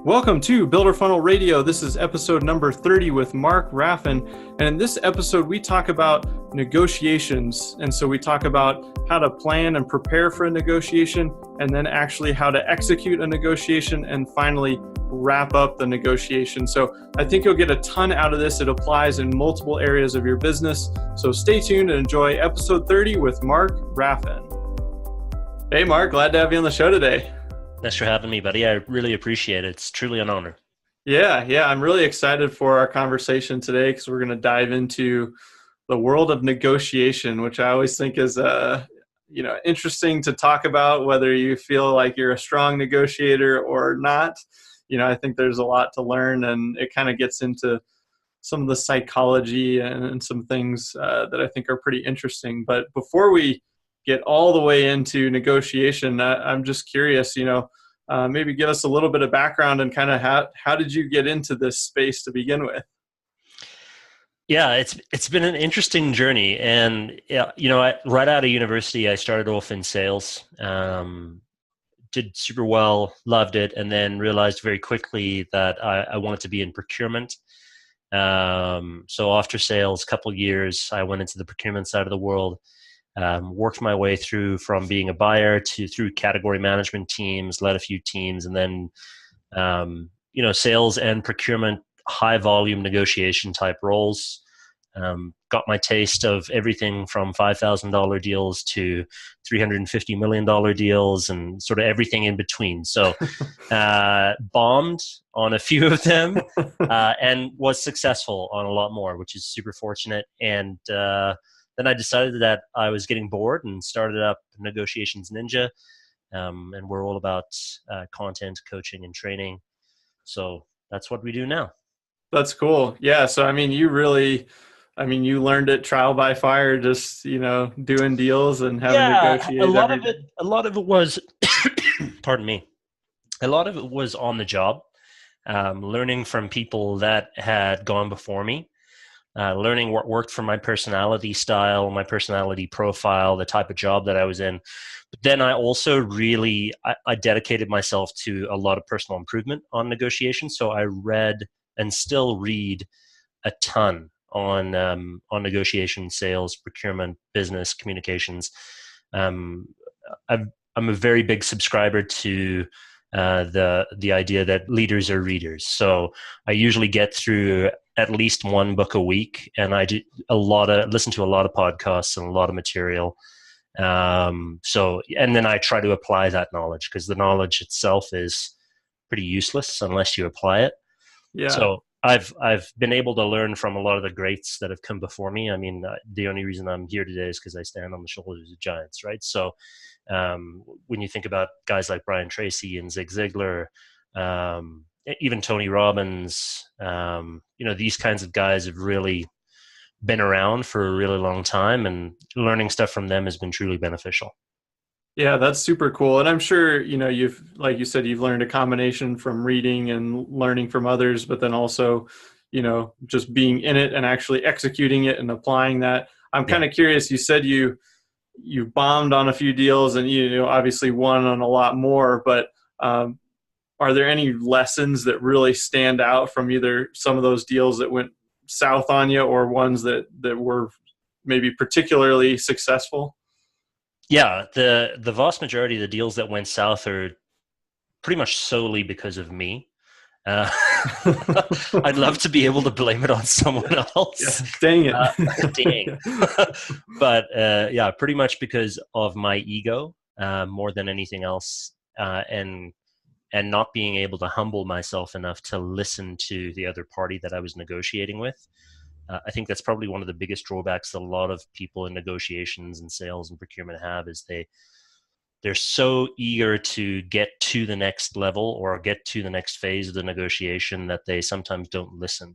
Welcome to Builder Funnel Radio. This is episode number 30 with Mark Raffan. And in this episode, we talk about negotiations. And so we talk about how to plan and prepare for a negotiation, and then actually how to execute a negotiation, and finally wrap up the negotiation. So I think you'll get a ton out of this. It applies in multiple areas of your business. So stay tuned and enjoy episode 30 with Mark Raffan. Hey, Mark, glad to have you on the show today. Thanks for having me, buddy. I really appreciate it. It's truly an honor. Yeah. I'm really excited for our conversation today because we're going to dive into the world of negotiation, which I always think is interesting to talk about, whether you feel like you're a strong negotiator or not. I think there's a lot to learn, and it kind of gets into some of the psychology and some things that I think are pretty interesting. But before we get all the way into negotiation, I'm just curious, maybe give us a little bit of background and kind of how did you get into this space to begin with? Yeah, it's been an interesting journey. And, right out of university, I started off in sales, did super well, loved it, and then realized very quickly that I wanted to be in procurement. So after sales, a couple of years, I went into the procurement side of the world. Worked my way through from being a buyer through category management teams, led a few teams, and then, sales and procurement, high volume negotiation type roles. Got my taste of everything from $5,000 deals to $350 million deals and sort of everything in between. So bombed on a few of them and was successful on a lot more, which is super fortunate. And then I decided that I was getting bored and started up Negotiations Ninja. And we're all about content, coaching, and training. So that's what we do now. That's cool. Yeah. So, you learned it trial by fire, just, doing deals and having negotiated. A lot of it was, pardon me. A lot of it was on the job, learning from people that had gone before me. Learning what worked for my personality style, my personality profile, the type of job that I was in. But then I also I dedicated myself to a lot of personal improvement on negotiation. So I read and still read a ton on negotiation, sales, procurement, business, communications. I'm a very big subscriber to the idea that leaders are readers. So I usually get through at least one book a week, and I do listen to a lot of podcasts and a lot of material. And then I try to apply that knowledge, because the knowledge itself is pretty useless unless you apply it. Yeah. So I've been able to learn from a lot of the greats that have come before me. I mean, the only reason I'm here today is because I stand on the shoulders of giants, right? So when you think about guys like Brian Tracy and Zig Ziglar, even Tony Robbins, these kinds of guys have really been around for a really long time, and learning stuff from them has been truly beneficial. Yeah, that's super cool. And I'm sure, you've, like you said, you've learned a combination from reading and learning from others, but then also, just being in it and actually executing it and applying that. I'm kind of curious, you said you bombed on a few deals and, obviously won on a lot more, but are there any lessons that really stand out from either some of those deals that went south on you, or ones that were maybe particularly successful? Yeah, the vast majority of the deals that went south are pretty much solely because of me. I'd love to be able to blame it on someone else. Yeah, dang it. Dang. But pretty much because of my ego more than anything else, and not being able to humble myself enough to listen to the other party that I was negotiating with. I think that's probably one of the biggest drawbacks that a lot of people in negotiations and sales and procurement have, is they're so eager to get to the next level or get to the next phase of the negotiation that they sometimes don't listen.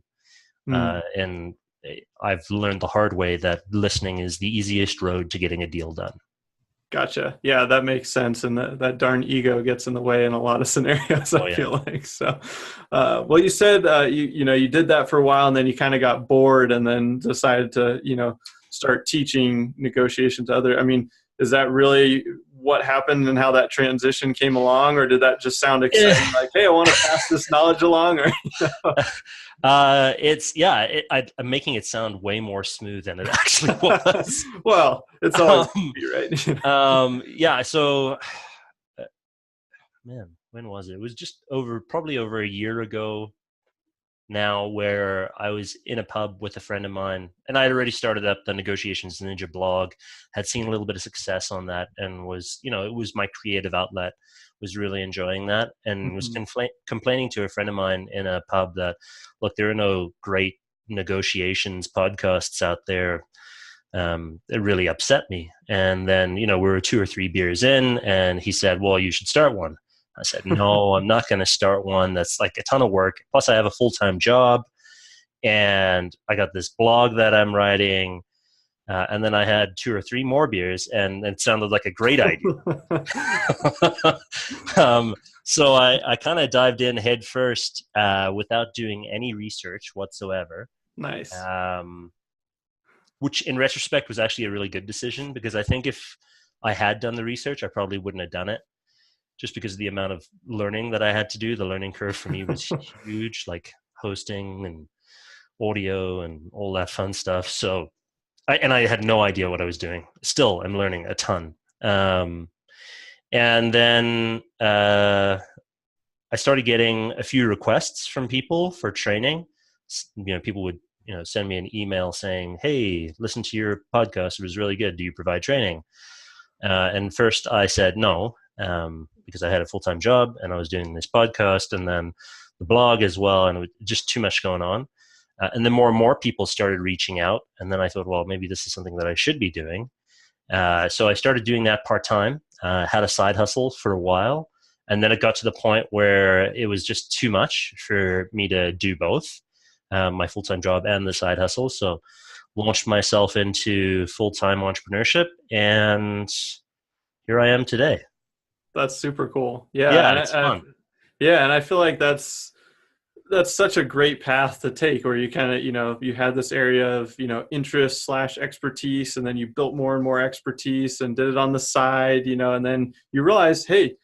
And I've learned the hard way that listening is the easiest road to getting a deal done. Gotcha. Yeah, that makes sense. And that darn ego gets in the way in a lot of scenarios, I feel like. So, well, you said, you did that for a while, and then you kind of got bored and then decided to, start teaching negotiation to other. I mean, is that really what happened and how that transition came along, or did that just sound exciting? Yeah. Like, hey, I want to pass this knowledge along, or I'm making it sound way more smooth than it actually was. Well, it's always right. Yeah. So, man, when was it? It was just probably over a year ago now, where I was in a pub with a friend of mine, and I had already started up the Negotiations Ninja blog, had seen a little bit of success on that, and was, it was my creative outlet, was really enjoying that, and was complaining to a friend of mine in a pub that, look, there are no great negotiations podcasts out there. It really upset me. And then, we were 2 or 3 beers in, and he said, well, you should start one. I said, no, I'm not going to start one. That's like a ton of work. Plus, I have a full-time job, and I got this blog that I'm writing. And then I had 2 or 3 more beers, and it sounded like a great idea. So I kind of dived in head first without doing any research whatsoever. Nice. Which in retrospect was actually a really good decision, because I think if I had done the research, I probably wouldn't have done it, just because of the amount of learning that I had to do. The learning curve for me was huge, like hosting and audio and all that fun stuff. So I had no idea what I was doing. Still, I'm learning a ton. And then I started getting a few requests from people for training. People would send me an email saying, hey, listen to your podcast. It was really good. Do you provide training? And first I said no, because I had a full-time job and I was doing this podcast and then the blog as well. And it was just too much going on. And then more and more people started reaching out. And then I thought, well, maybe this is something that I should be doing. So I started doing that part-time, had a side hustle for a while. And then it got to the point where it was just too much for me to do both, my full-time job and the side hustle. So launched myself into full-time entrepreneurship, and here I am today. That's super cool. Yeah. Yeah, it's fun. Yeah. And I feel like that's such a great path to take, where you kind of, you had this area of, interest / expertise, and then you built more and more expertise and did it on the side, and then you realize, hey,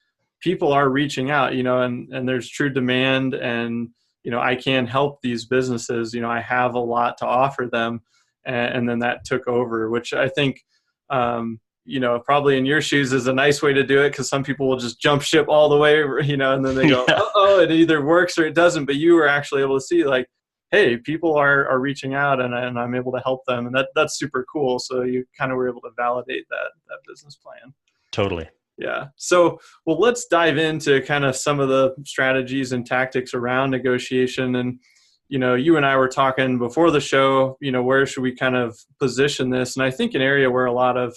people are reaching out, and there's true demand, and, I can help these businesses, I have a lot to offer them. And then that took over, which I think, probably in your shoes is a nice way to do it, because some people will just jump ship all the way, and then they go, oh, it either works or it doesn't. But you were actually able to see, like, hey, people are reaching out, and I'm able to help them. And that's super cool. So you kind of were able to validate that business plan. Totally. Yeah. So, well, let's dive into kind of some of the strategies and tactics around negotiation. And, you and I were talking before the show, where should we kind of position this? And I think an area where a lot of,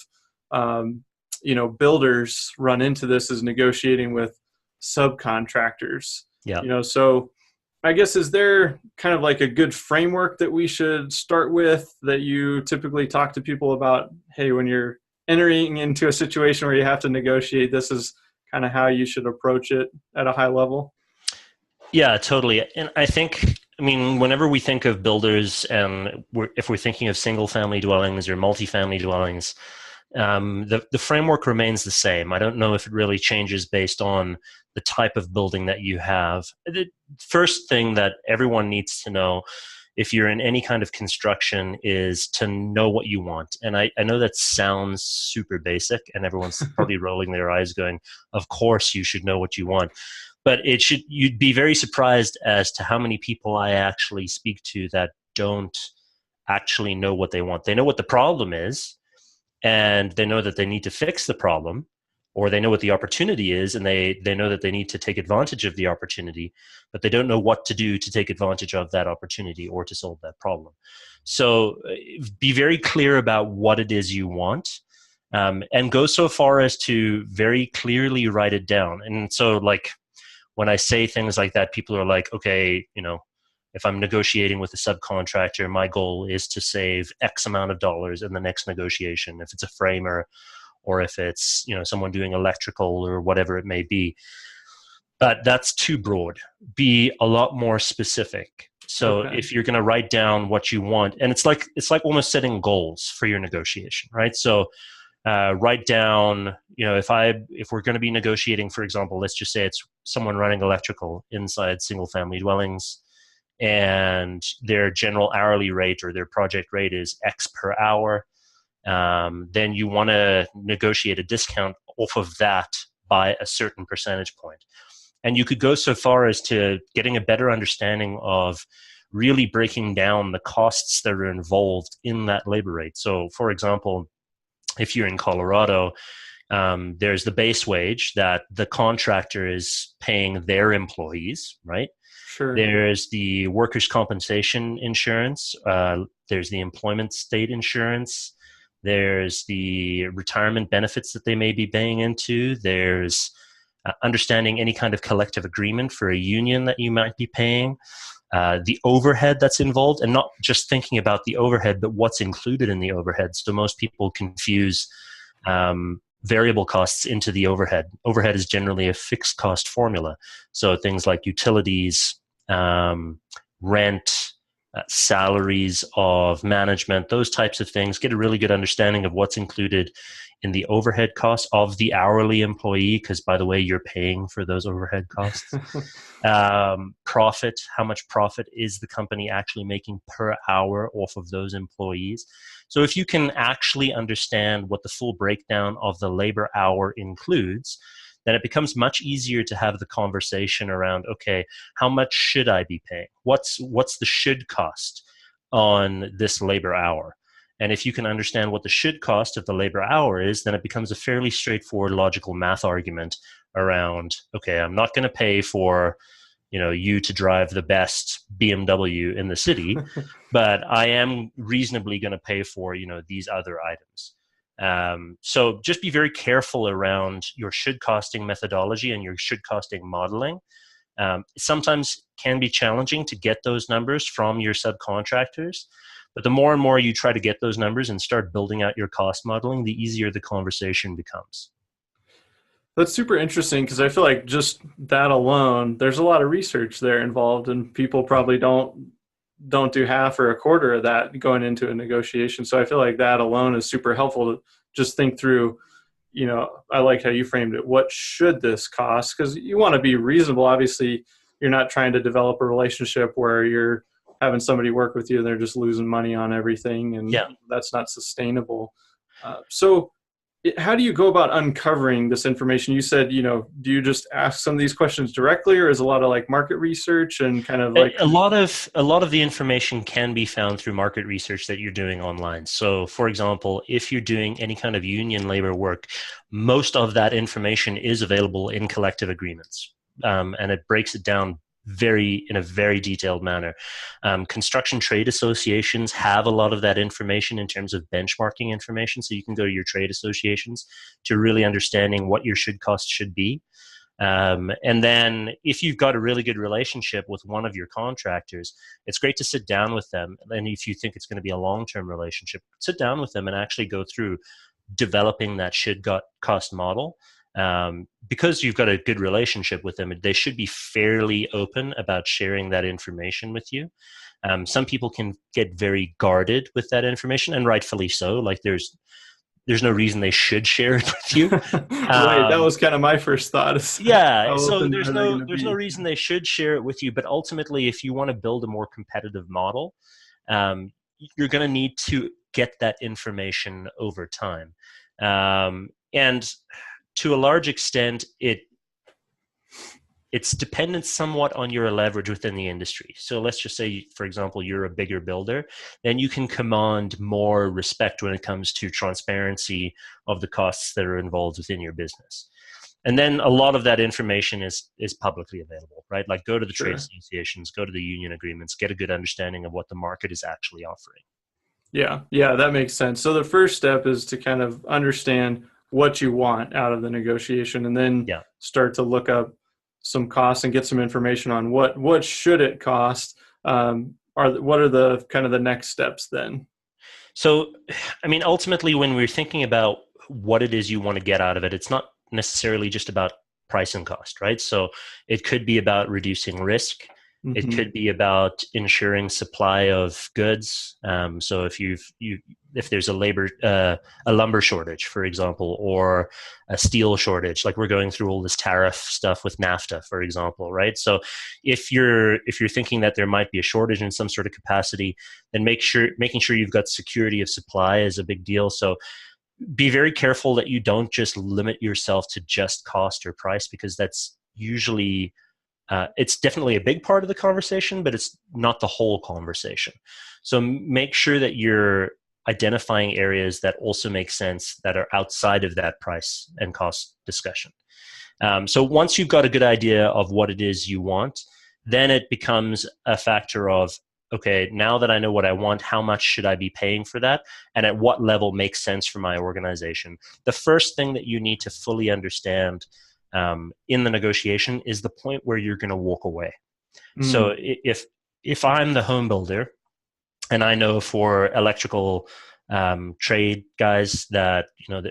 builders run into this is negotiating with subcontractors. Yeah. So I guess, is there kind of like a good framework that we should start with that you typically talk to people about? Hey, when you're entering into a situation where you have to negotiate, this is kind of how you should approach it at a high level. Yeah, totally. And I think, whenever we think of builders, and if we're thinking of single family dwellings or multifamily dwellings, the framework remains the same. I don't know if it really changes based on the type of building that you have. The first thing that everyone needs to know, if you're in any kind of construction, is to know what you want. And I know that sounds super basic, and everyone's probably rolling their eyes going, of course you should know what you want. But you'd be very surprised as to how many people I actually speak to that don't actually know what they want. They know what the problem is, and they know that they need to fix the problem, or they know what the opportunity is, and they know that they need to take advantage of the opportunity, but they don't know what to do to take advantage of that opportunity or to solve that problem. So be very clear about what it is you want, and go so far as to very clearly write it down. And so, like, when I say things like that, people are like, okay, if I'm negotiating with a subcontractor, my goal is to save X amount of dollars in the next negotiation, if it's a framer or if it's, someone doing electrical or whatever it may be. But that's too broad. Be a lot more specific. So if you're going to write down what you want, and it's like almost setting goals for your negotiation, right? So Write down, if we're going to be negotiating, for example, let's just say it's someone running electrical inside single family dwellings, and their general hourly rate or their project rate is X per hour. Then you want to negotiate a discount off of that by a certain percentage point. And you could go so far as to getting a better understanding of really breaking down the costs that are involved in that labor rate. So, for example, if you're in Colorado, there's the base wage that the contractor is paying their employees, right? Sure. There's the workers' compensation insurance. There's the employment state insurance. There's the retirement benefits that they may be paying into. There's understanding any kind of collective agreement for a union that you might be paying. The overhead that's involved, and not just thinking about the overhead, but what's included in the overhead. So most people confuse variable costs into the overhead. Overhead is generally a fixed cost formula. So things like utilities, rent, salaries of management, those types of things. Get a really good understanding of what's included in the overhead costs of the hourly employee, because, by the way, you're paying for those overhead costs. Profit, how much profit is the company actually making per hour off of those employees? So if you can actually understand what the full breakdown of the labor hour includes, then it becomes much easier to have the conversation around, okay, how much should I be paying? What's the should cost on this labor hour? And if you can understand what the should cost of the labor hour is, then it becomes a fairly straightforward logical math argument around, okay, I'm not going to pay for you to drive the best BMW in the city, but I am reasonably going to pay for these other items. So just be very careful around your should costing methodology and your should costing modeling. Sometimes can be challenging to get those numbers from your subcontractors, but the more and more you try to get those numbers and start building out your cost modeling, the easier the conversation becomes. That's super interesting, because I feel like just that alone, there's a lot of research there involved, and people probably don't do half or a quarter of that going into a negotiation. So I feel like that alone is super helpful to just think through, I like how you framed it. What should this cost? Because you want to be reasonable. Obviously, you're not trying to develop a relationship where you're having somebody work with you and they're just losing money on everything, and that's not sustainable. So how do you go about uncovering this information? You said, do you just ask some of these questions directly, or is a lot of like market research and kind of like a lot of the information can be found through market research that you're doing online. So, for example, if you're doing any kind of union labor work, most of that information is available in collective agreements, and it breaks it down in a very detailed manner. Construction trade associations have a lot of that information in terms of benchmarking information, so you can go to your trade associations to really understanding what your should cost should be. And then if you've got a really good relationship with one of your contractors, it's great to sit down with them. And if you think it's going to be a long-term relationship, sit down with them and actually go through developing that should cost model. Because you've got a good relationship with them, they should be fairly open about sharing that information with you. Some people can get very guarded with that information, and rightfully so. Like there's no reason they should share it with you. Right, that was kind of my first thought. So there's no reason they should share it with you. But ultimately, if you want to build a more competitive model, you're going to need to get that information over time. And to a large extent, it's dependent somewhat on your leverage within the industry. So let's just say, for example, you're a bigger builder, then you can command more respect when it comes to transparency of the costs that are involved within your business. And then a lot of that information is publicly available, right? Like go to the trade associations, go to the union agreements, get a good understanding of what the market is actually offering. Yeah, that makes sense. So the first step is to kind of understand what you want out of the negotiation, and then start to look up some costs and get some information on what should it cost. What are the kind of the next steps then? So, I mean, ultimately, when we're thinking about what it is you want to get out of it, it's not necessarily just about price and cost, right? So it could be about reducing risk. It Hmm. could be about ensuring supply of goods. So if there's a lumber shortage, for example, or a steel shortage, like we're going through all this tariff stuff with NAFTA, for example, right? So if you're thinking that there might be a shortage in some sort of capacity, then making sure you've got security of supply is a big deal. So be very careful that you don't just limit yourself to just cost or price, because that's usually it's definitely a big part of the conversation, but it's not the whole conversation. So make sure that you're identifying areas that also make sense that are outside of that price and cost discussion. So once you've got a good idea of what it is you want, then it becomes a factor of, okay, now that I know what I want, how much should I be paying for that? And at what level makes sense for my organization? The first thing that you need to fully understand in the negotiation is the point where you're going to walk away. So Mm. if I'm the home builder and I know for electrical trade guys that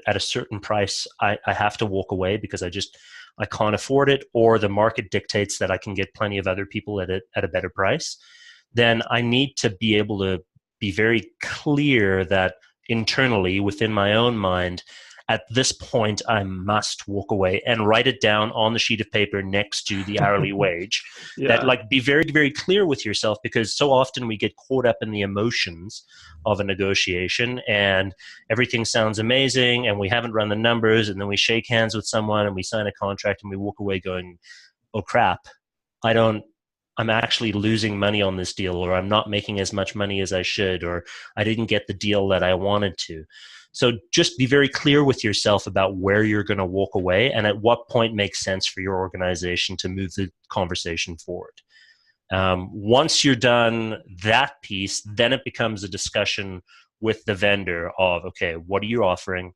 at a certain price I have to walk away because I can't afford it, or the market dictates that I can get plenty of other people at a better price, then I need to be able to be very clear that internally within my own mind, at this point, I must walk away and write it down on the sheet of paper next to the hourly wage. That, Yeah. like, be very, very clear with yourself, because so often we get caught up in the emotions of a negotiation and everything sounds amazing and we haven't run the numbers, and then we shake hands with someone and we sign a contract and we walk away going, oh crap, I don't, I'm actually losing money on this deal, or I'm not making as much money as I should, or I didn't get the deal that I wanted to. So just be very clear with yourself about where you're going to walk away and at what point makes sense for your organization to move the conversation forward. Once you're done that piece, then it becomes a discussion with the vendor of, okay, what are you offering?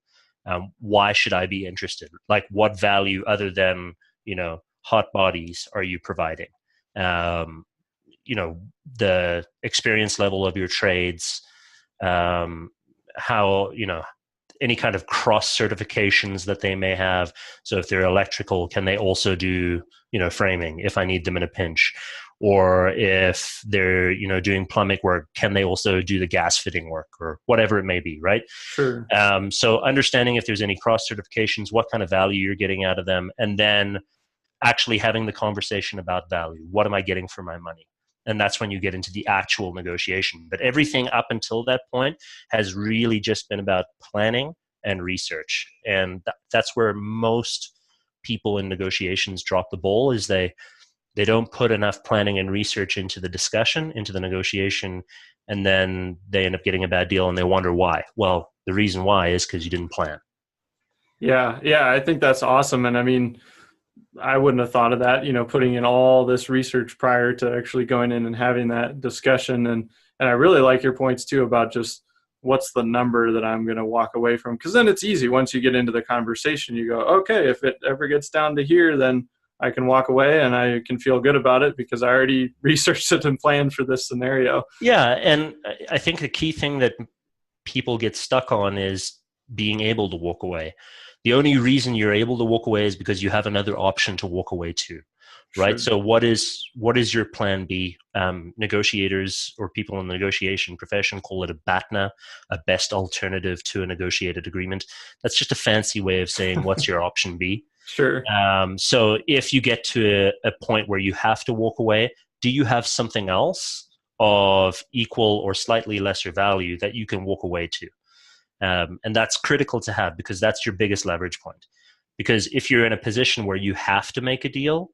Why should I be interested? Like, what value other than, hot bodies are you providing? Um, the experience level of your trades, um, how, any kind of cross certifications that they may have. So if they're electrical, can they also do, framing if I need them in a pinch? Or if they're, doing plumbing work, can they also do the gas fitting work, or whatever it may be, right? Sure. So understanding if there's any cross certifications, what kind of value you're getting out of them, and then actually having the conversation about value. What am I getting for my money? And that's when you get into the actual negotiation. But everything up until that point has really just been about planning and research. And that's where most people in negotiations drop the ball, is they don't put enough planning and research into the discussion, into the negotiation, and then they end up getting a bad deal and they wonder why. Well, the reason why is because you didn't plan. Yeah. Yeah. I think that's awesome. And I mean, I wouldn't have thought of that, putting in all this research prior to actually going in and having that discussion. And I really like your points too about just what's the number that I'm going to walk away from. Because then it's easy. Once you get into the conversation, you go, okay, if it ever gets down to here, then I can walk away and I can feel good about it because I already researched it and planned for this scenario. Yeah. And I think the key thing that people get stuck on is being able to walk away. The only reason you're able to walk away is because you have another option to walk away to, right? Sure. So what is your plan B? Negotiators or people in the negotiation profession call it a BATNA, a best alternative to a negotiated agreement. That's just a fancy way of saying what's your option B. Sure. So if you get to a point where you have to walk away, do you have something else of equal or slightly lesser value that you can walk away to? And that's critical to have, because that's your biggest leverage point. Because if you're in a position where you have to make a deal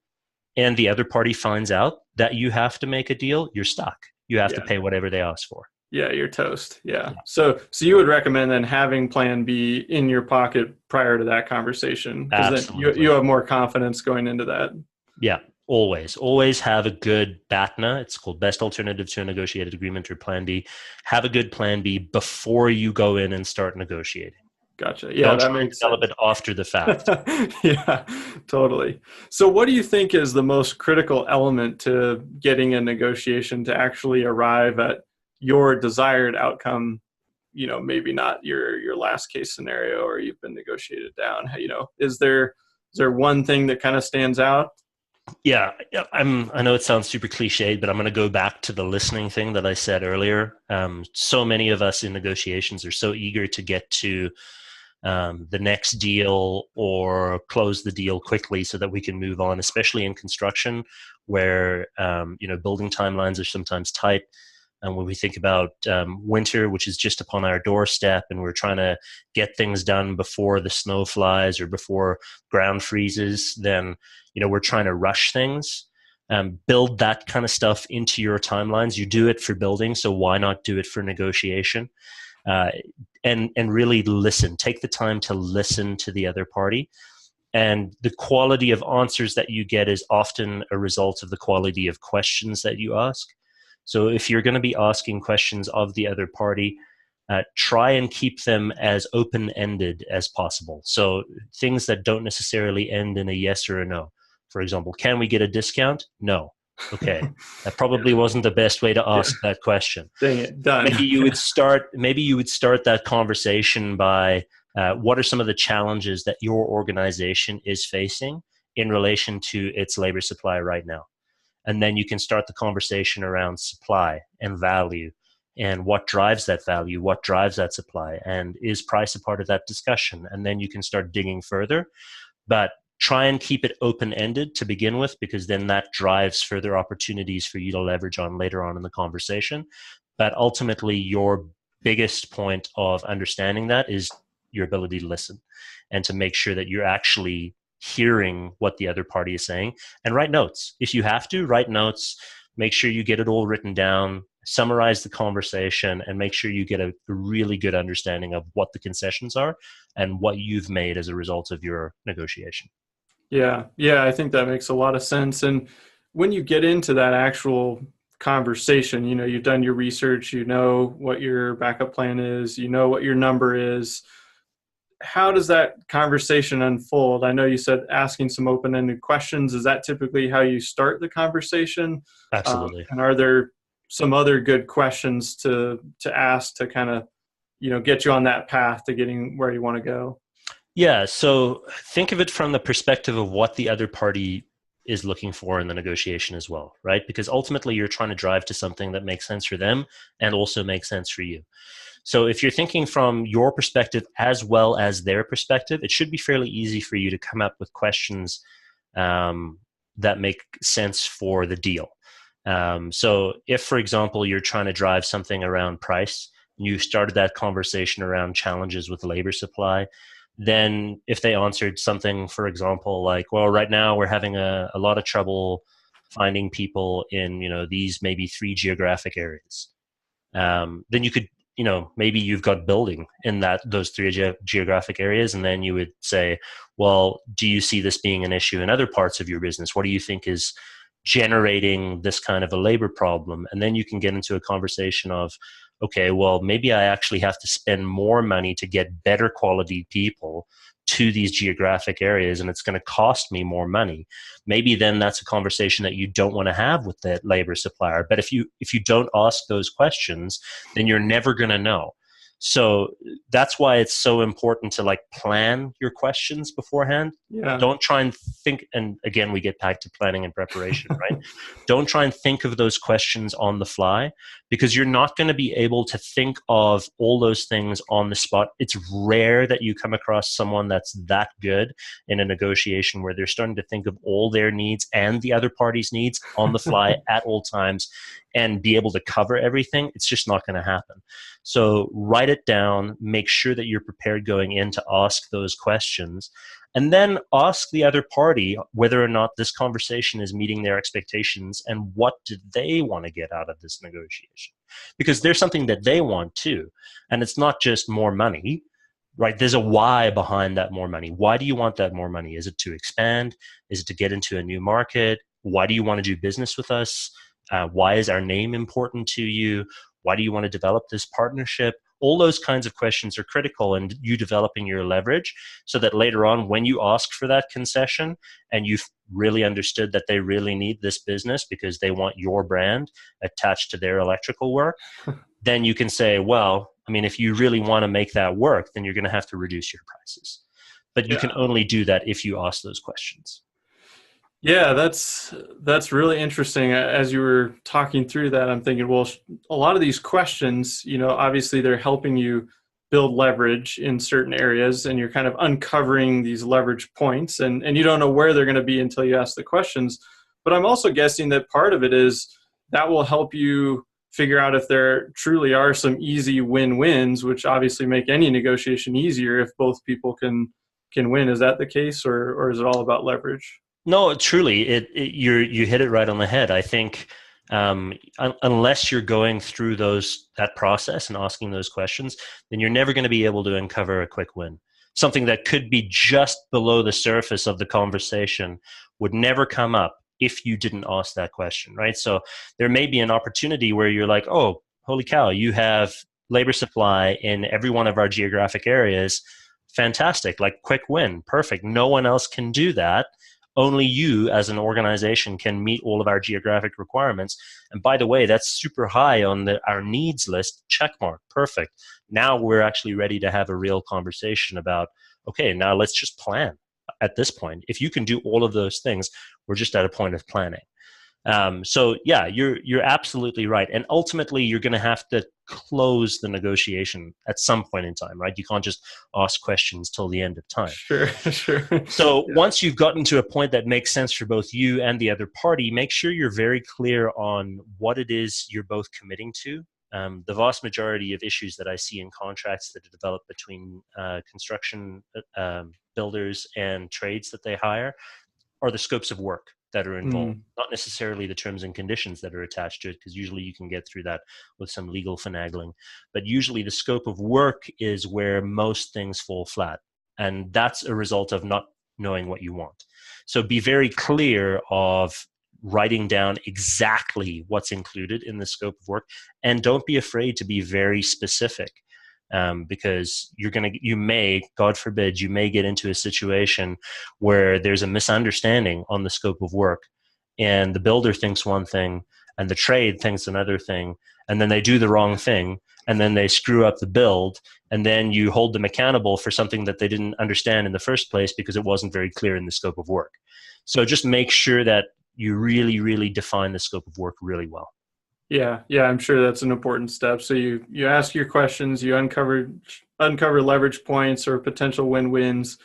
and the other party finds out that you have to make a deal, you're stuck. You have to Yeah. pay whatever they ask for. Yeah, you're toast. Yeah. Yeah, So you would recommend then having plan B in your pocket prior to that conversation, because then you absolutely. have more confidence going into that. Yeah, always have a good BATNA. It's called best alternative to a negotiated agreement, or plan B. Have a good plan B before you go in and start negotiating. Gotcha. Yeah, Don't that try and makes develop sense. it after the fact. Yeah, totally. So what do you think is the most critical element to getting a negotiation to actually arrive at your desired outcome? Maybe not your last case scenario, or you've been negotiated down. Is there one thing that kind of stands out? Yeah, I know it sounds super cliched, but I'm going to go back to the listening thing that I said earlier. So many of us in negotiations are so eager to get to the next deal or close the deal quickly so that we can move on, especially in construction where building timelines are sometimes tight. And when we think about winter, which is just upon our doorstep, and we're trying to get things done before the snow flies or before ground freezes, then we're trying to rush things. Build that kind of stuff into your timelines. You do it for building, so why not do it for negotiation? Uh, and really listen. Take the time to listen to the other party. And the quality of answers that you get is often a result of the quality of questions that you ask. So if you're going to be asking questions of the other party, try and keep them as open-ended as possible. So things that don't necessarily end in a yes or a no. For example, can we get a discount? No. Okay. That probably wasn't the best way to Yeah. ask that question. Dang it, done. Maybe you would start that conversation by what are some of the challenges that your organization is facing in relation to its labor supply right now? And then you can start the conversation around supply and value and what drives that value, what drives that supply, and is price a part of that discussion? And then you can start digging further. But try and keep it open-ended to begin with, because then that drives further opportunities for you to leverage on later on in the conversation. But ultimately, your biggest point of understanding that is your ability to listen and to make sure that you're actually hearing what the other party is saying, and write notes. If you have to, write notes, make sure you get it all written down, summarize the conversation, and make sure you get a really good understanding of what the concessions are and what you've made as a result of your negotiation. Yeah, I think that makes a lot of sense. And when you get into that actual conversation, you've done your research, you know what your backup plan is, you know what your number is. How does that conversation unfold? I know you said asking some open-ended questions. Is that typically how you start the conversation? Absolutely. And are there some other good questions to ask to kind of, get you on that path to getting where you want to go? Yeah, so think of it from the perspective of what the other party is looking for in the negotiation as well, right? Because ultimately you're trying to drive to something that makes sense for them and also makes sense for you. So if you're thinking from your perspective as well as their perspective, it should be fairly easy for you to come up with questions that make sense for the deal. So if, for example, you're trying to drive something around price, you started that conversation around challenges with labor supply, then if they answered something, for example, like, well, right now we're having a lot of trouble finding people in, these maybe 3 geographic areas. Then you could, maybe you've got building in those 3 geographic areas. And then you would say, well, do you see this being an issue in other parts of your business? What do you think is generating this kind of a labor problem? And then you can get into a conversation of, okay, well, maybe I actually have to spend more money to get better quality people to these geographic areas, and it's going to cost me more money. Maybe then that's a conversation that you don't want to have with the labor supplier. But if you don't ask those questions, then you're never going to know. So that's why it's so important to plan your questions beforehand. Yeah. Don't try and think, and again, we get back to planning and preparation, right? Don't try and think of those questions on the fly, because you're not going to be able to think of all those things on the spot. It's rare that you come across someone that's that good in a negotiation where they're starting to think of all their needs and the other party's needs on the fly at all times and be able to cover everything. It's just not going to happen. So write it down, make sure that you're prepared going in to ask those questions, and then ask the other party whether or not this conversation is meeting their expectations and what do they want to get out of this negotiation. Because there's something that they want too. And it's not just more money, right? There's a why behind that more money. Why do you want that more money? Is it to expand? Is it to get into a new market? Why do you want to do business with us? Why is our name important to you? Why do you want to develop this partnership? All those kinds of questions are critical in you developing your leverage, so that later on, when you ask for that concession and you've really understood that they really need this business because they want your brand attached to their electrical work, then you can say, well, I mean, if you really want to make that work, then you're going to have to reduce your prices. But you can only do that if you ask those questions. Yeah, that's really interesting. As you were talking through that, I'm thinking, well, a lot of these questions, obviously they're helping you build leverage in certain areas, and you're kind of uncovering these leverage points, and you don't know where they're going to be until you ask the questions. But I'm also guessing that part of it is that will help you figure out if there truly are some easy win-wins, which obviously make any negotiation easier if both people can win. Is that the case, or is it all about leverage? No, truly, you hit it right on the head. I think unless you're going through that process and asking those questions, then you're never going to be able to uncover a quick win. Something that could be just below the surface of the conversation would never come up if you didn't ask that question, right? So there may be an opportunity where you're like, oh, holy cow, you have labor supply in every one of our geographic areas. Fantastic, like quick win, perfect. No one else can do that. Only you as an organization can meet all of our geographic requirements. And by the way, that's super high on our needs list. Check mark. Perfect. Now we're actually ready to have a real conversation about, okay, now let's just plan at this point. If you can do all of those things, we're just at a point of planning. So yeah, you're absolutely right. And ultimately, you're going to have to close the negotiation at some point in time, right? You can't just ask questions till the end of time. Sure, sure. So Yeah. once you've gotten to a point that makes sense for both you and the other party, make sure you're very clear on what it is you're both committing to. The vast majority of issues that I see in contracts that are developed between construction builders and trades that they hire are the scopes of work that are involved, Mm, not necessarily the terms and conditions that are attached to it, because usually you can get through that with some legal finagling. But usually the scope of work is where most things fall flat. And that's a result of not knowing what you want. So be very clear of writing down exactly what's included in the scope of work, and don't be afraid to be very specific. Because you may, God forbid, you may get into a situation where there's a misunderstanding on the scope of work, and the builder thinks one thing and the trade thinks another thing, and then they do the wrong thing, and then they screw up the build, and then you hold them accountable for something that they didn't understand in the first place because it wasn't very clear in the scope of work. So just make sure that you really, really define the scope of work really well. yeah, yeah, I'm sure that's an important step. So you ask your questions, you uncover leverage points or potential win-wins,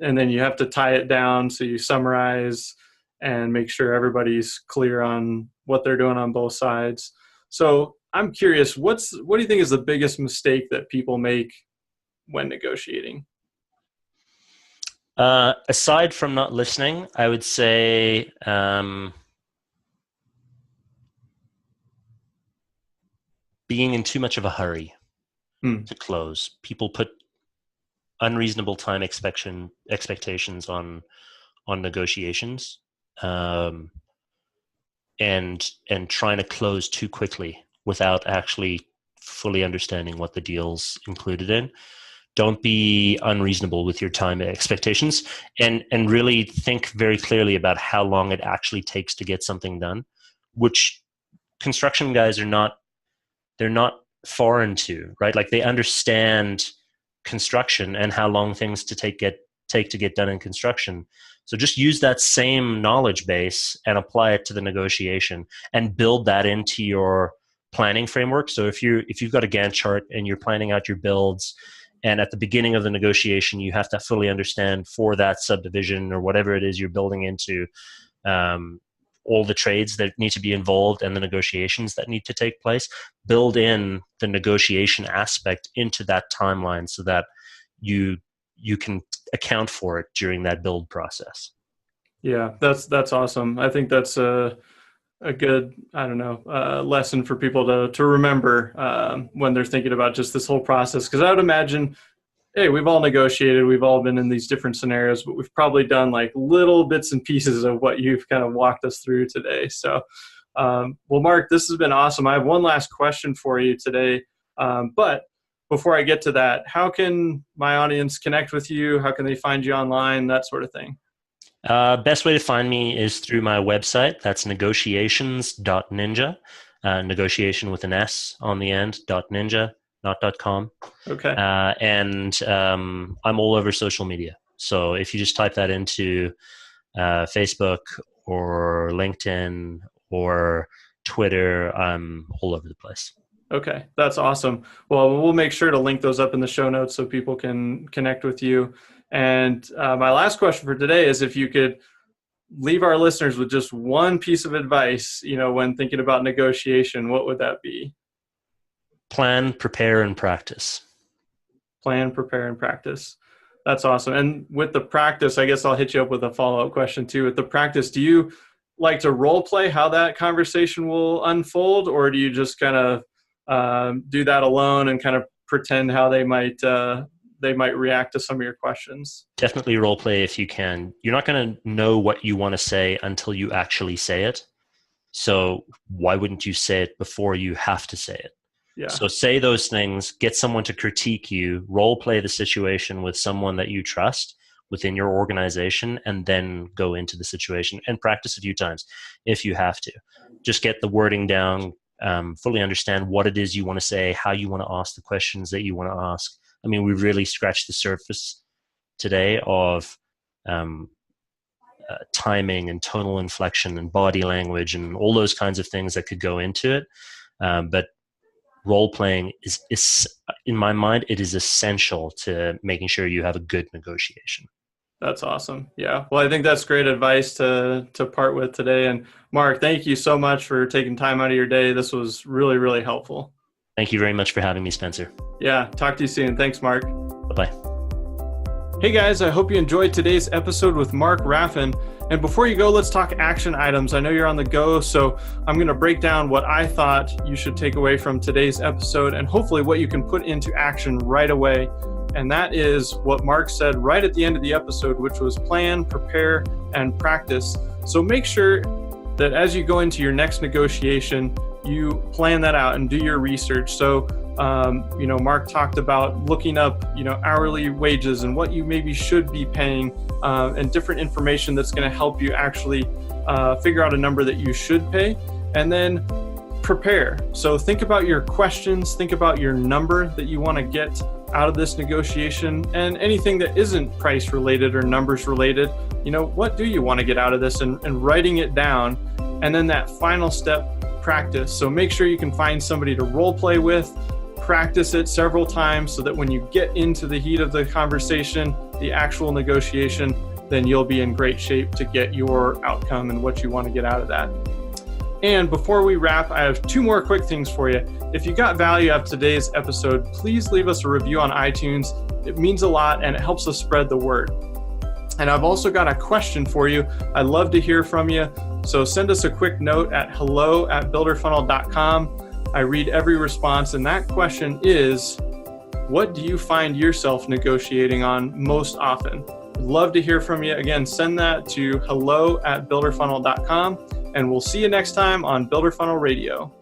and then you have to tie it down. So you summarize and make sure everybody's clear on what they're doing on both sides. So I'm curious, what do you think is the biggest mistake that people make when negotiating? Aside from not listening, I would say being in too much of a hurry Hmm. to close. People put unreasonable time expectations on negotiations, um, and trying to close too quickly without actually fully understanding what the deal's included in. Don't be unreasonable with your time expectations, and really think very clearly about how long it actually takes to get something done, which construction guys are not, they're not foreign to, right? Like they understand construction and how long things take to get done in construction. So just use that same knowledge base and apply it to the negotiation and build that into your planning framework. So if you've got a Gantt chart and you're planning out your builds, and at the beginning of the negotiation you have to fully understand for that subdivision or whatever it is you're building into, um, all the trades that need to be involved and the negotiations that need to take place, build in the negotiation aspect into that timeline so that you you can account for it during that build process. Yeah, that's awesome. I think that's a good, I don't know, lesson for people to remember when they're thinking about just this whole process. Because I would imagine, hey, we've all negotiated, we've all been in these different scenarios, but we've probably done like little bits and pieces of what you've kind of walked us through today. So, well, Mark, this has been awesome. I have one last question for you today, but before I get to that, how can my audience connect with you? How can they find you online? That sort of thing. Best way to find me is through my website. That's negotiations.ninja. Negotiation with an S on the end, .ninja, not .com. Okay. And I'm all over social media. So if you just type that into Facebook or LinkedIn or Twitter. I'm all over the place. Okay, that's awesome. Well, we'll make sure to link those up in the show notes so people can connect with you. And my last question for today is if you could leave our listeners with just one piece of advice, when thinking about negotiation, what would that be? Plan, prepare, and practice. Plan, prepare, and practice. That's awesome. And with the practice, I guess I'll hit you up with a follow-up question too. With the practice, do you like to role play how that conversation will unfold, or do you just kind of do that alone and kind of pretend how they might react to some of your questions? Definitely role play if you can. You're not going to know what you want to say until you actually say it. So why wouldn't you say it before you have to say it? Yeah. So say those things, get someone to critique you, role play the situation with someone that you trust within your organization, and then go into the situation and practice a few times if you have to. Just get the wording down, fully understand what it is you want to say, how you want to ask the questions that you want to ask. I mean, we've really scratched the surface today of timing and tonal inflection and body language and all those kinds of things that could go into it. But role playing is, in my mind, it is essential to making sure you have a good negotiation. That's awesome. Yeah. Well, I think that's great advice to part with today. And Mark, thank you so much for taking time out of your day. This was really, really helpful. Thank you very much for having me, Spencer. Yeah. Talk to you soon. Thanks, Mark. Bye-bye. Hey guys, I hope you enjoyed today's episode with Mark Raffan. And before you go, let's talk action items. I know you're on the go, so I'm going to break down what I thought you should take away from today's episode and hopefully what you can put into action right away. And that is what Mark said right at the end of the episode, which was plan, prepare, and practice. So make sure that as you go into your next negotiation, you plan that out and do your research. So, Mark talked about looking up, hourly wages and what you maybe should be paying and different information that's going to help you actually figure out a number that you should pay. And then prepare. So think about your questions, think about your number that you want to get out of this negotiation, and anything that isn't price related or numbers related, what do you want to get out of this, and writing it down. And then that final step, practice. So make sure you can find somebody to role play with, practice it several times so that when you get into the heat of the conversation, the actual negotiation, then you'll be in great shape to get your outcome and what you want to get out of that. And before we wrap, I have two more quick things for you. If you got value out of today's episode, please leave us a review on iTunes. It means a lot and it helps us spread the word. And I've also got a question for you. I'd love to hear from you. So send us a quick note at hello@builderfunnel.com. I read every response, and that question is, what do you find yourself negotiating on most often? I'd love to hear from you. Again, send that to hello@builderfunnel.com, and we'll see you next time on Builder Funnel Radio.